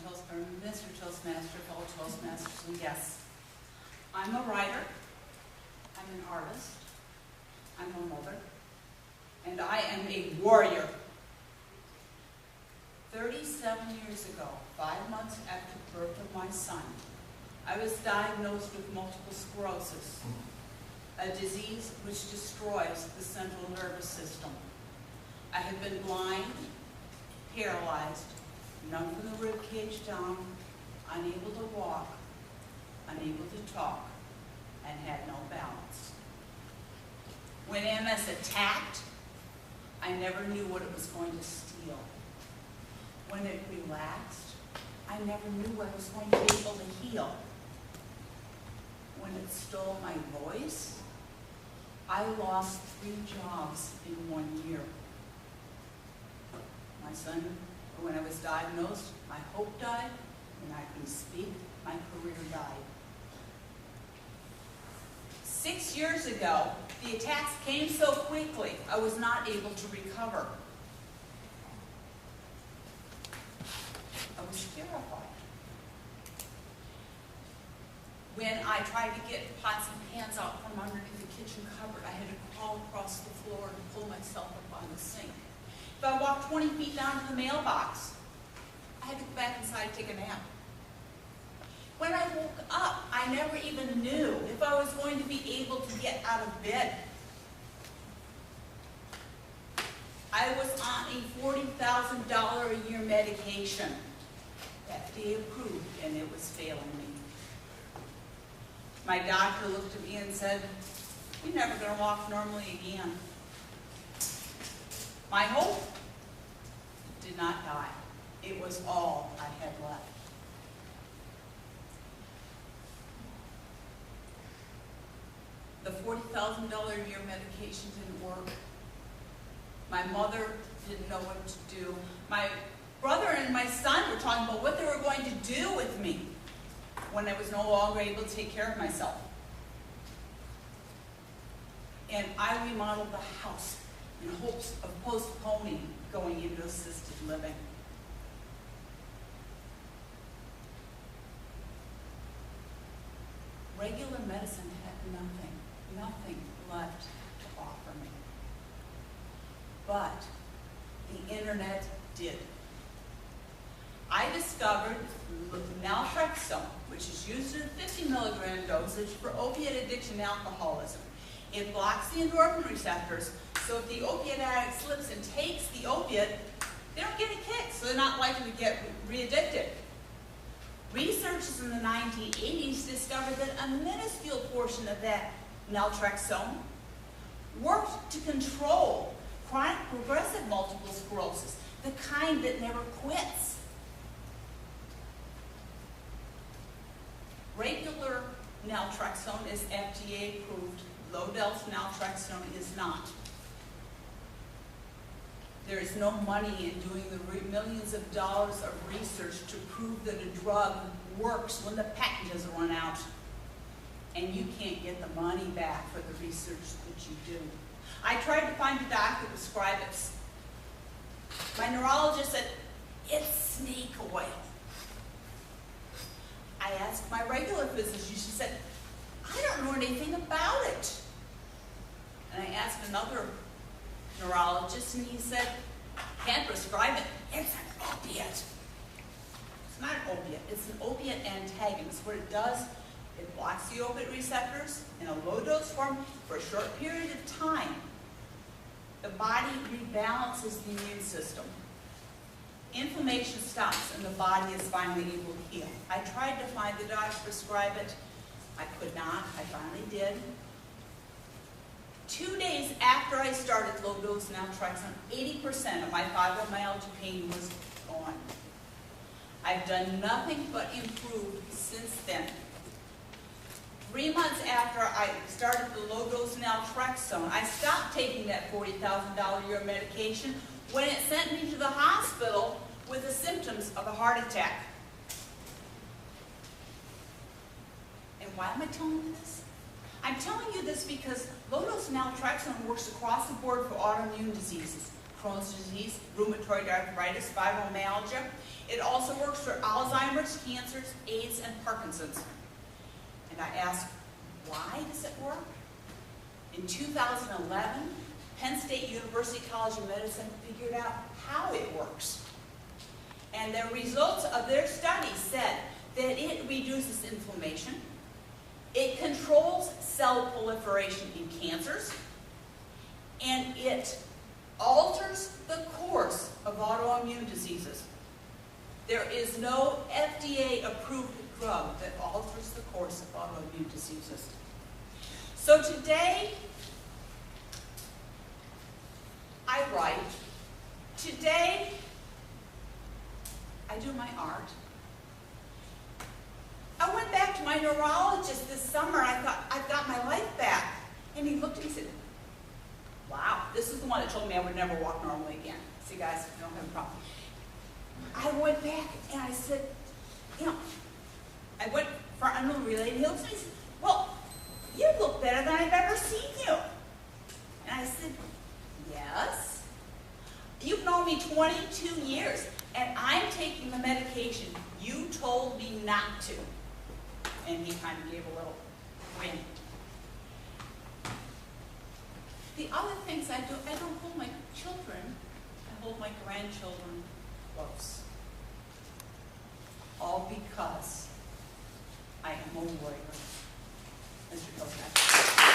Mr. Toastmaster, fellow Toastmasters, and guests. I'm a writer, I'm an artist, I'm a mother, and I am a warrior. 37 years ago, 5 months after the birth of my son, I was diagnosed with multiple sclerosis, a disease which destroys the central nervous system. I have been blind, paralyzed, numb from the rib cage down, unable to walk, unable to talk, and had no balance. When MS attacked, I never knew what it was going to steal. When it relaxed, I never knew I was going to be able to heal. When it stole my voice, I lost 3 jobs in 1 year. My son, when I was diagnosed, my hope died. When I couldn't speak, my career died. 6 years ago, the attacks came so quickly, I was not able to recover. I was terrified. When I tried to get pots and pans out from underneath the kitchen cupboard, I had to crawl across the floor and pull myself up on the sink. If I walked 20 feet down to the mailbox, I had to go back inside and take a nap. When I woke up, I never even knew if I was going to be able to get out of bed. I was on a $40,000 a year medication, FDA approved, and it was failing me. My doctor looked at me and said, "You're never going to walk normally again." My hope did not die. It was all I had left. The $40,000 a year medication didn't work. My mother didn't know what to do. My brother and my son were talking about what they were going to do with me when I was no longer able to take care of myself. And I remodeled the house in hopes of postponing going into assisted living. Regular medicine had nothing left to offer me. But the internet did. I discovered naltrexone, which is used in a 50 milligram dosage for opiate addiction and alcoholism. It blocks the endorphin receptors, so if the opiate addict slips and takes the opiate, they don't get a kick, so they're not likely to get re-addicted. Researchers in the 1980s discovered that a minuscule portion of that naltrexone worked to control chronic progressive multiple sclerosis, the kind that never quits. Regular naltrexone is FDA approved. Low-dose naltrexone is not. There is no money in doing the millions of dollars of research to prove that a drug works when the patent has run out. And you can't get the money back for the research that you do. I tried to find a doctor to prescribe it. My neurologist said, "It's snake oil." I asked my regular physician, she said, "I don't know anything about it." And I asked another neurologist, and he said, "Can't prescribe it. It's an opiate." It's not an opiate. It's an opiate antagonist. What it does, it blocks the opiate receptors in a low-dose form for a short period of time. The body rebalances the immune system. Inflammation stops, and the body is finally able to heal. I tried to find the doctor to prescribe it. I could not. I finally did. 2 days after I started low-dose naltrexone, 80% of my fibromyalgia pain was gone. I've done nothing but improve since then. 3 months after I started the low-dose naltrexone, I stopped taking that $40,000 a year medication when it sent me to the hospital with the symptoms of a heart attack. And why am I telling you this? I'm telling you this because low-dose naltrexone works across the board for autoimmune diseases, Crohn's disease, rheumatoid arthritis, fibromyalgia. It also works for Alzheimer's, cancers, AIDS, and Parkinson's. And I asked, why does it work? In 2011, Penn State University College of Medicine figured out how it works. And the results of their study said that it reduces inflammation, it controls cell proliferation in cancers, and it alters the course of autoimmune diseases. There is no FDA-approved drug that alters the course of autoimmune diseases. So today, I write. Today, I do my art. I went back to my neurologist this summer. I thought, I've got my life back. And he looked at me and said, wow, this is the one that told me I would never walk normally again. See, guys, I don't have a problem. I went back and I said, you know, I went for unrelated. He looked at me and said, well, you look better than I've ever seen you. And I said, yes. You've known me 22 years, and I'm taking the medication you told me not to. And he kind of gave a little grin. The other things I do, I don't hold my children, I hold my grandchildren close. All because I am a warrior. Mr. Kosak.